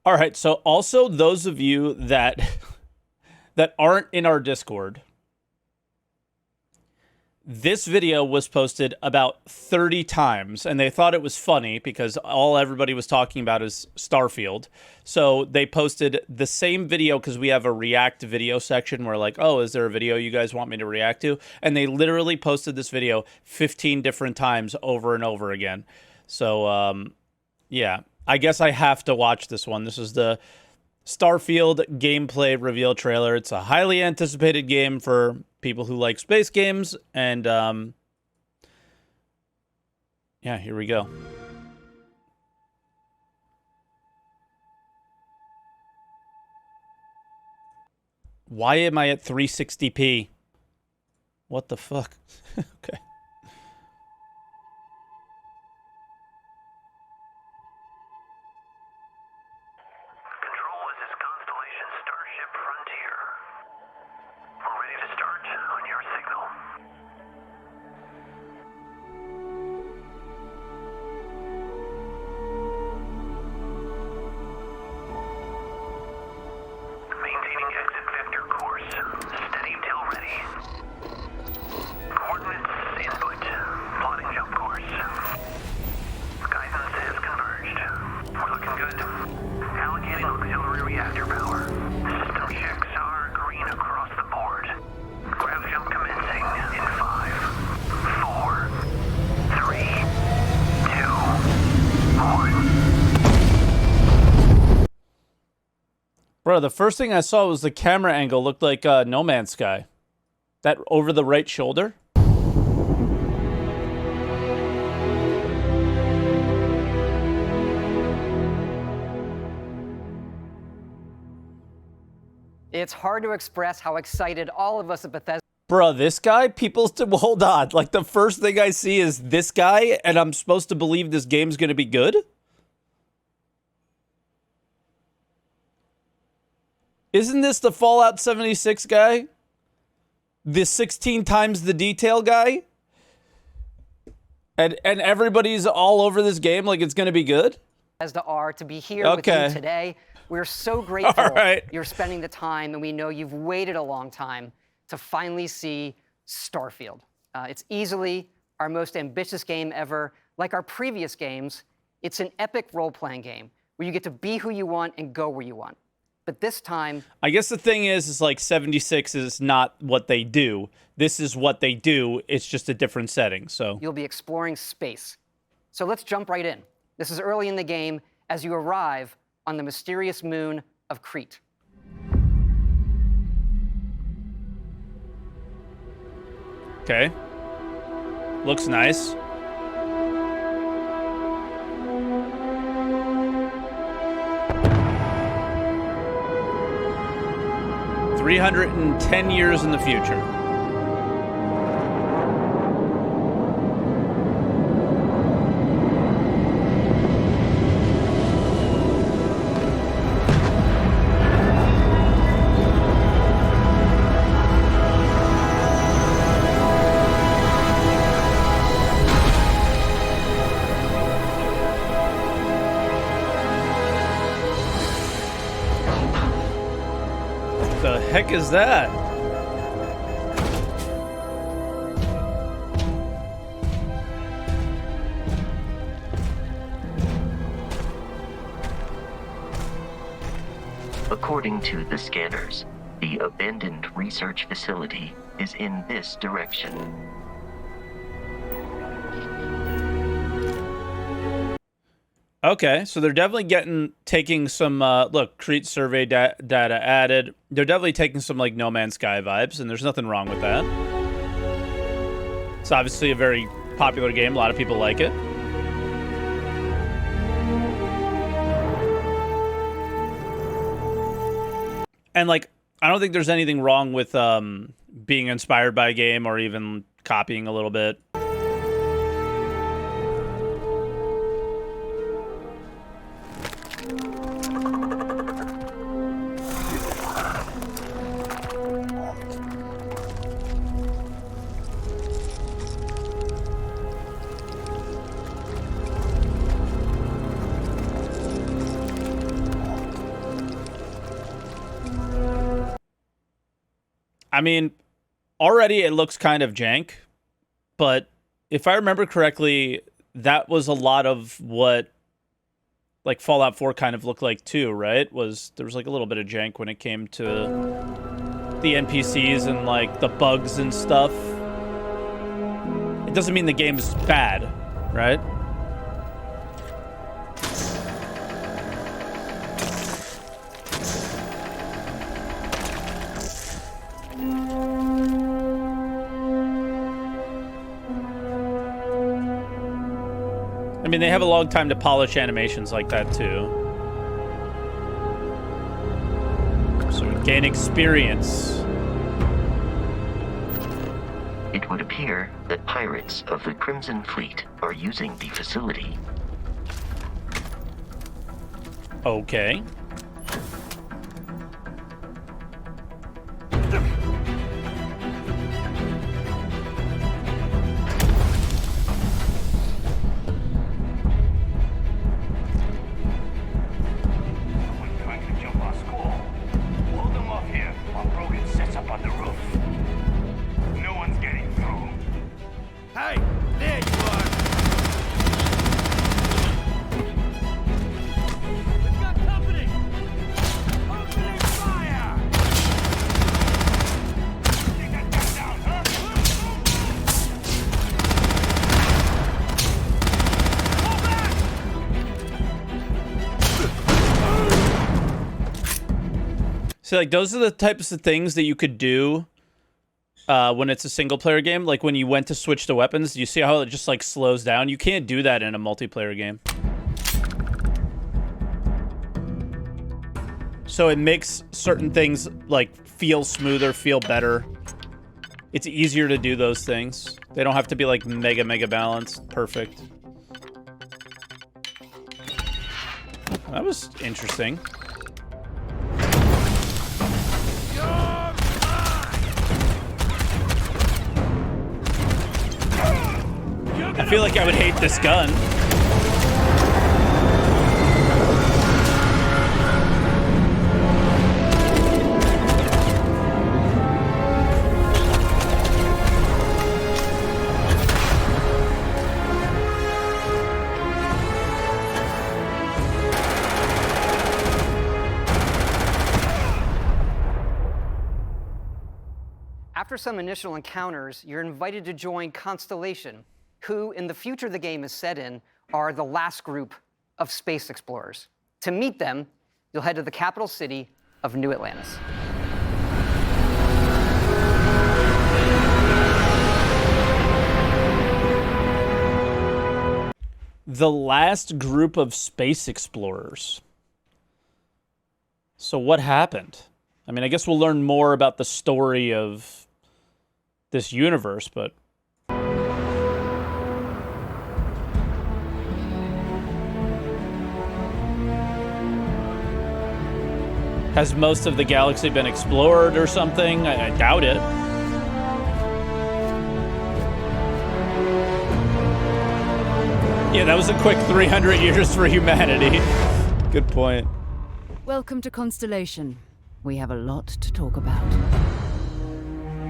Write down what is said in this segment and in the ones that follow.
All right, so also those of you that that aren't in our Discord, this video was posted about 30 times, and they thought it was funny because all everybody was talking about is Starfield. So they posted the same video because we have a react video section where like, oh, is there a video you guys want me to react to? And they literally posted this video 15 different times over and over again. So, yeah, I guess I have to watch this one. This is the Starfield gameplay reveal trailer. It's a highly anticipated game for people who like space games, and yeah, here we go. Why am I at 360p? What the fuck? Okay. Control, this is Constellation Starship Frontier. We're ready to start on your signal. Maintaining exit vector course. Steady till ready. Coordinates input. Plotting jump course. Guidance is converged. We're looking good. Allocating auxiliary reactor power. System checks are green across the board. Grav jump commencing in 5, 4, 3, 2, 1. Bro, the first thing I saw was the camera angle looked like No Man's Sky. That over the right shoulder. It's hard to express how excited all of us at Bethesda Bruh, this guy, people still hold on. Like the first thing I see is this guy, and I'm supposed to believe this game's gonna be good? Isn't this the Fallout 76 guy? The 16 times the detail guy? And everybody's all over this game like it's gonna be good? are to be here with you today. We're so grateful you're spending the time, and we know you've waited a long time to finally see Starfield. It's easily our most ambitious game ever. Like our previous games, it's an epic role-playing game where you get to be who you want and go where you want. But this time, I guess the thing is like 76 is not what they do. This is what they do. It's just a different setting. So you'll be exploring space. So let's jump right in. This is early in the game as you arrive on the mysterious moon of Crete. Okay. Looks nice. $310 years in the future. The heck is that? According to the scanners, the abandoned research facility is in this direction. Okay, so they're definitely taking some, look, Crete survey data added. They're definitely taking some, like, No Man's Sky vibes, and there's nothing wrong with that. It's obviously a very popular game. A lot of people like it. And, like, I don't think there's anything wrong with being inspired by a game or even copying a little bit. I mean, already it looks kind of jank, but if I remember correctly, that was a lot of what like Fallout 4 kind of looked like too, right? There was like a little bit of jank when it came to the NPCs and like the bugs and stuff. It doesn't mean the game's bad, right? I mean, they have a long time to polish animations like that, too. So we gain experience. It would appear that pirates of the Crimson Fleet are using the facility. Okay. So, like, those are the types of things that you could do when it's a single-player game. Like, when you went to switch the weapons, you see how it just, like, slows down? You can't do that in a multiplayer game. So it makes certain things, like, feel smoother, feel better. It's easier to do those things. They don't have to be, like, mega balanced. Perfect. That was interesting. I feel like I would hate this gun. After some initial encounters, you're invited to join Constellation, who, in the future the game is set in, are the last group of space explorers. To meet them, you'll head to the capital city of New Atlantis. The last group of space explorers. So what happened? I mean, I guess we'll learn more about the story of this universe, but... Has most of the galaxy been explored or something? I doubt it. Yeah, that was a quick 300 years for humanity. Good point. Welcome to Constellation. We have a lot to talk about.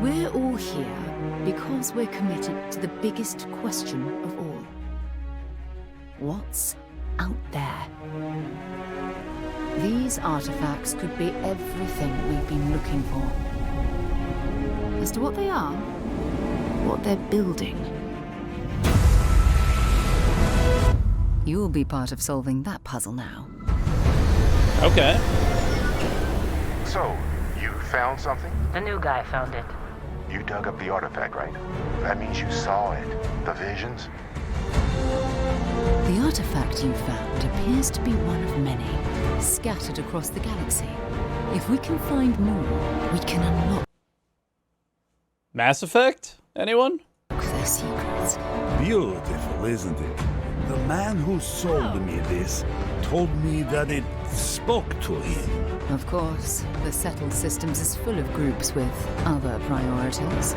We're all here because we're committed to the biggest question of all. What's out there? These artifacts could be everything we've been looking for. As to what they are, what they're building, you'll be part of solving that puzzle now. Okay. So, you found something? The new guy found it. You dug up the artifact, right? That means you saw it. The visions? The artifact you found appears to be one of many, scattered across the galaxy. If we can find more, we can unlock Mass Effect? Anyone? their secrets. Beautiful, isn't it? The man who sold me this told me that it spoke to him. Of course, the settled systems is full of groups with other priorities.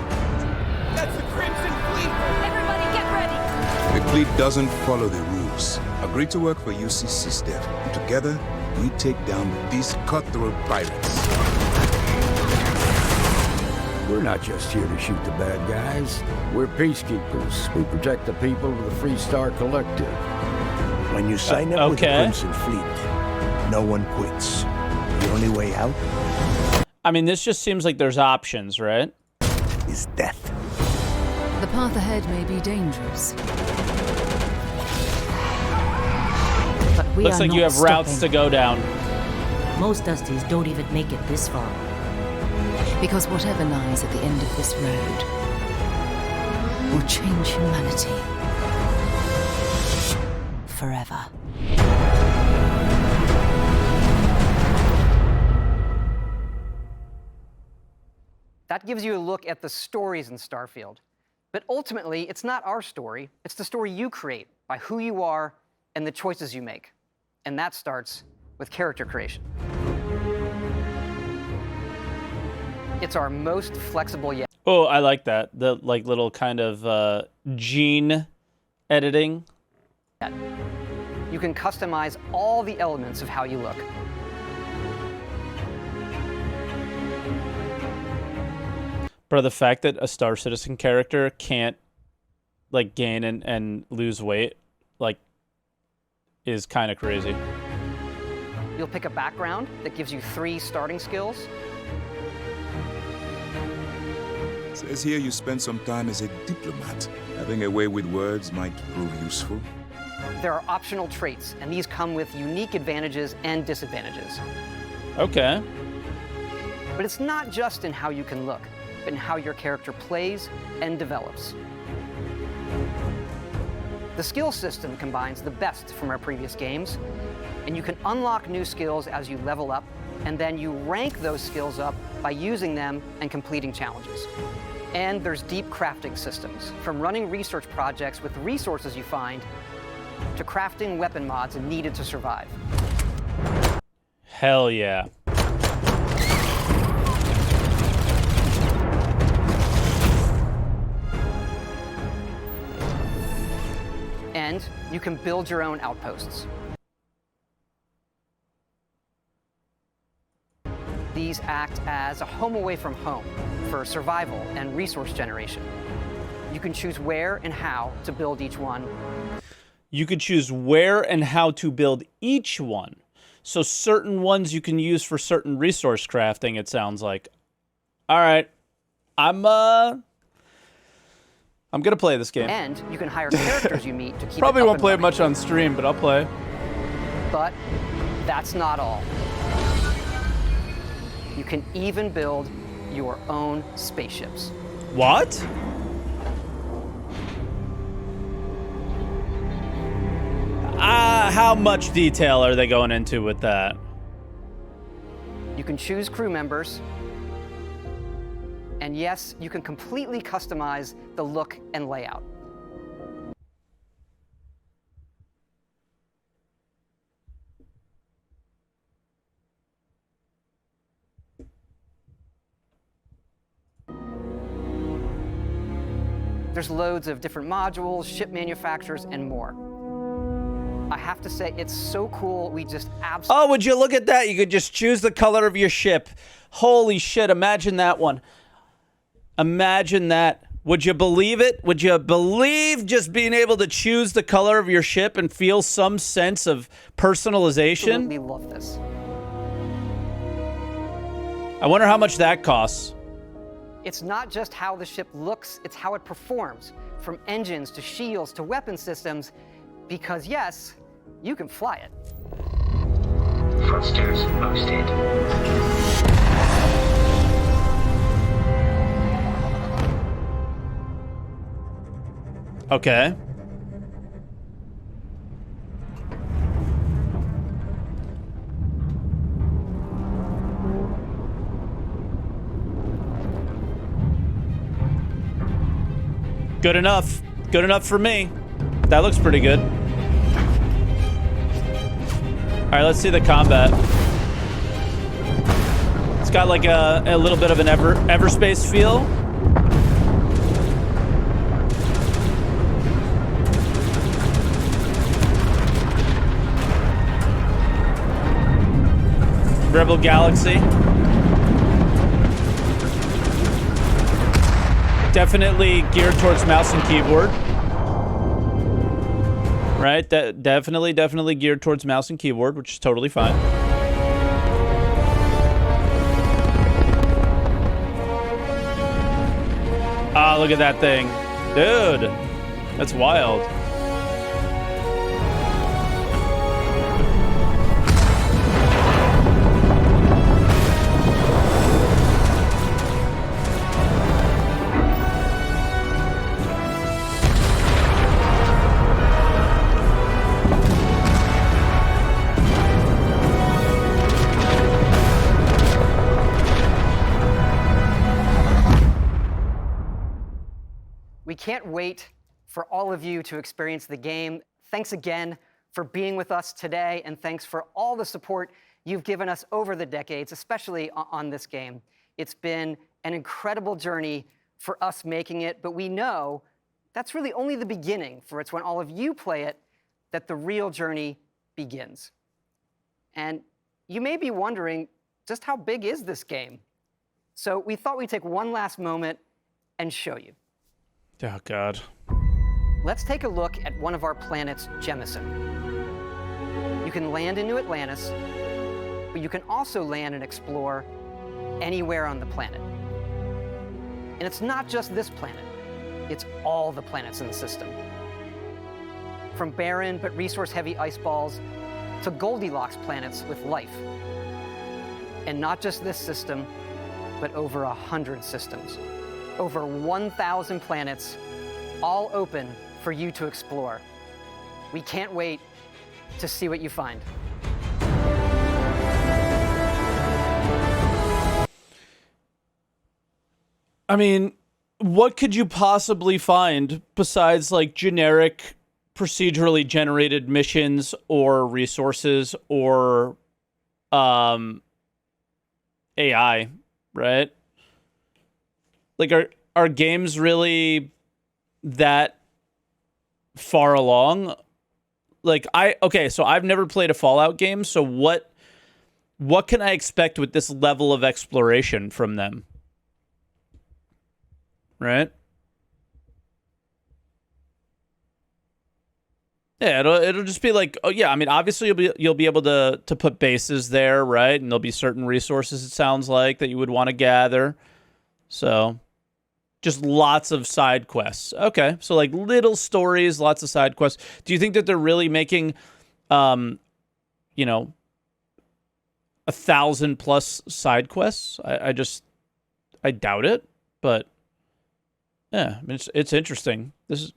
That's the Crimson Fleet! Everybody get ready! The fleet doesn't follow the rules. Agree to work for UCC Steph. Together, we take down these cutthroat pirates. We're not just here to shoot the bad guys. We're peacekeepers. We protect the people of the Freestar Collective. When you sign up with the Crimson Fleet, no one quits. The only way out? I mean, this just seems like there's options, right? Is death. The path ahead may be dangerous. But we Looks like you have routes to go down. Most Dusties don't even make it this far. Because whatever lies at the end of this road will change humanity forever. That gives you a look at the stories in Starfield. But ultimately, it's not our story. It's the story you create by who you are and the choices you make. And that starts with character creation. It's our most flexible yet. Oh, I like that. The like little kind of gene editing. You can customize all the elements of how you look. Bro, the fact that a Star Citizen character can't like gain and lose weight, like, is kind of crazy. You'll pick a background that gives you 3 starting skills. Says here you spent some time as a diplomat. Having a way with words might prove useful. There are optional traits, and these come with unique advantages and disadvantages. Okay. But it's not just in how you can look, but in how your character plays and develops. The skill system combines the best from our previous games, and you can unlock new skills as you level up, and then you rank those skills up by using them and completing challenges. And there's deep crafting systems, from running research projects with the resources you find, to crafting weapon mods needed to survive. Hell yeah. And you can build your own outposts. These act as a home away from home for survival and resource generation. You can choose where and how to build each one. You could choose where and how to build each one. So certain ones you can use for certain resource crafting, it sounds like. All right. I'm gonna play this game. And you can hire characters you meet to keep Probably it up won't and play it running. much on stream, but I'll play. But that's not all. You can even build your own spaceships. What? How much detail are they going into with that? You can choose crew members. And yes, you can completely customize the look and layout. There's loads of different modules, ship manufacturers, and more. I have to say, it's so cool, we just absolutely... Oh, would you look at that? You could just choose the color of your ship. Holy shit, imagine that one. Imagine that. Would you believe it? Would you believe just being able to choose the color of your ship and feel some sense of personalization? Absolutely love this. I wonder how much that costs. It's not just how the ship looks, it's how it performs, from engines to shields to weapon systems, because yes, you can fly it. Thrusters boosted. Okay. Good enough. Good enough for me. That looks pretty good. All right, let's see the combat. It's got like a little bit of an Everspace feel. Rebel Galaxy. Definitely geared towards mouse and keyboard. Right? Definitely geared towards mouse and keyboard, which is totally fine. Ah, look at that thing. Dude, that's wild. We can't wait for all of you to experience the game. Thanks again for being with us today, and thanks for all the support you've given us over the decades, especially on this game. It's been an incredible journey for us making it, but we know that's really only the beginning, for it's when all of you play it that the real journey begins. And you may be wondering, just how big is this game? So we thought we'd take one last moment and show you. Oh, God. Let's take a look at one of our planets, Jemison. You can land into Atlantis, but you can also land and explore anywhere on the planet. And it's not just this planet, it's all the planets in the system. From barren but resource-heavy ice balls to Goldilocks planets with life. And not just this system, but over 100 systems. Over 1,000 planets, all open for you to explore. We can't wait to see what you find. I mean, what could you possibly find besides like generic procedurally generated missions or resources or AI, right? Like, are games really that far along? Like, so I've never played a Fallout game, so what can I expect with this level of exploration from them? Right? Yeah, it'll just be like, oh yeah, I mean, obviously you'll be able to put bases there, right? And there'll be certain resources, it sounds like, that you would want to gather. So just lots of side quests. Okay, so like little stories, lots of side quests. Do you think that they're really making, 1,000+ side quests? I doubt it, but yeah, I mean, it's interesting. This is.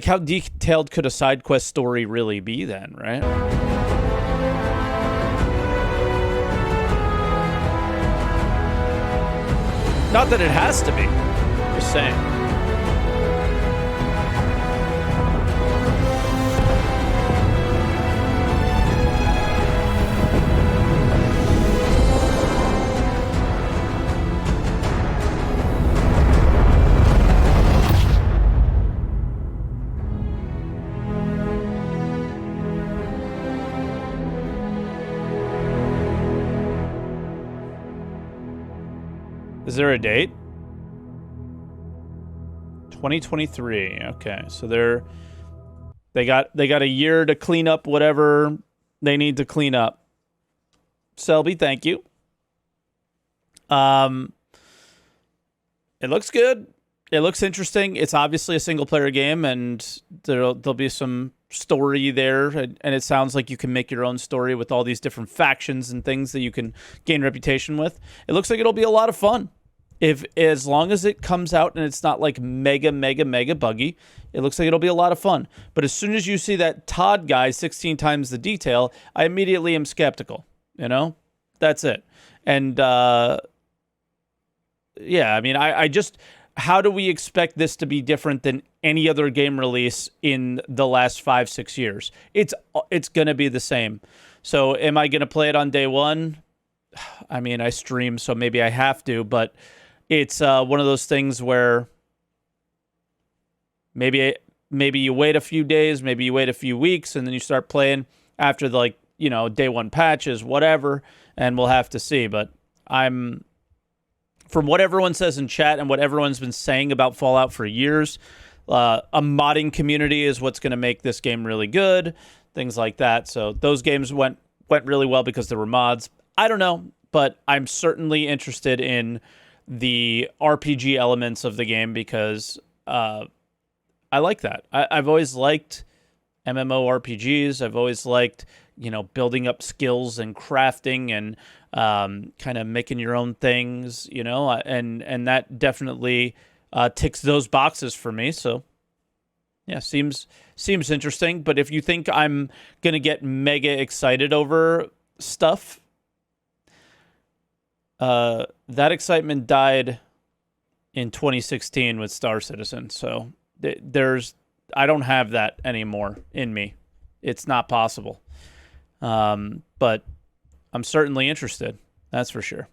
How detailed could a side quest story really be then, right? Not that it has to be. Just saying. Is there a date? 2023. Okay, so they got a year to clean up whatever they need to clean up. Selby, thank you. It looks good. It looks interesting. It's obviously a single player game, and there'll be some story there, and it sounds like you can make your own story with all these different factions and things that you can gain reputation with. It looks like it'll be a lot of fun. As long as it comes out and it's not like mega buggy, it looks like it'll be a lot of fun. But as soon as you see that Todd guy 16 times the detail, I immediately am skeptical. That's it. And yeah, I mean, I just, how do we expect this to be different than any other game release in the last 5-6 years? It's going to be the same. So am I going to play it on day one? I mean, I stream, so maybe I have to, but it's one of those things where maybe you wait a few days, maybe you wait a few weeks, and then you start playing after the, like, you know, day one patches, whatever, and we'll have to see. But from what everyone says in chat and what everyone's been saying about Fallout for years, a modding community is what's going to make this game really good, things like that. So those games went really well because there were mods. I don't know, but I'm certainly interested in the RPG elements of the game because I like that. I've always liked MMORPGs. I've always liked, you know, building up skills and crafting and kind of making your own things, you know, and that definitely ticks those boxes for me. So yeah, seems interesting. But if you think I'm gonna get mega excited over stuff, that excitement died in 2016 with Star Citizen. So I don't have that anymore in me. It's not possible. But I'm certainly interested. That's for sure.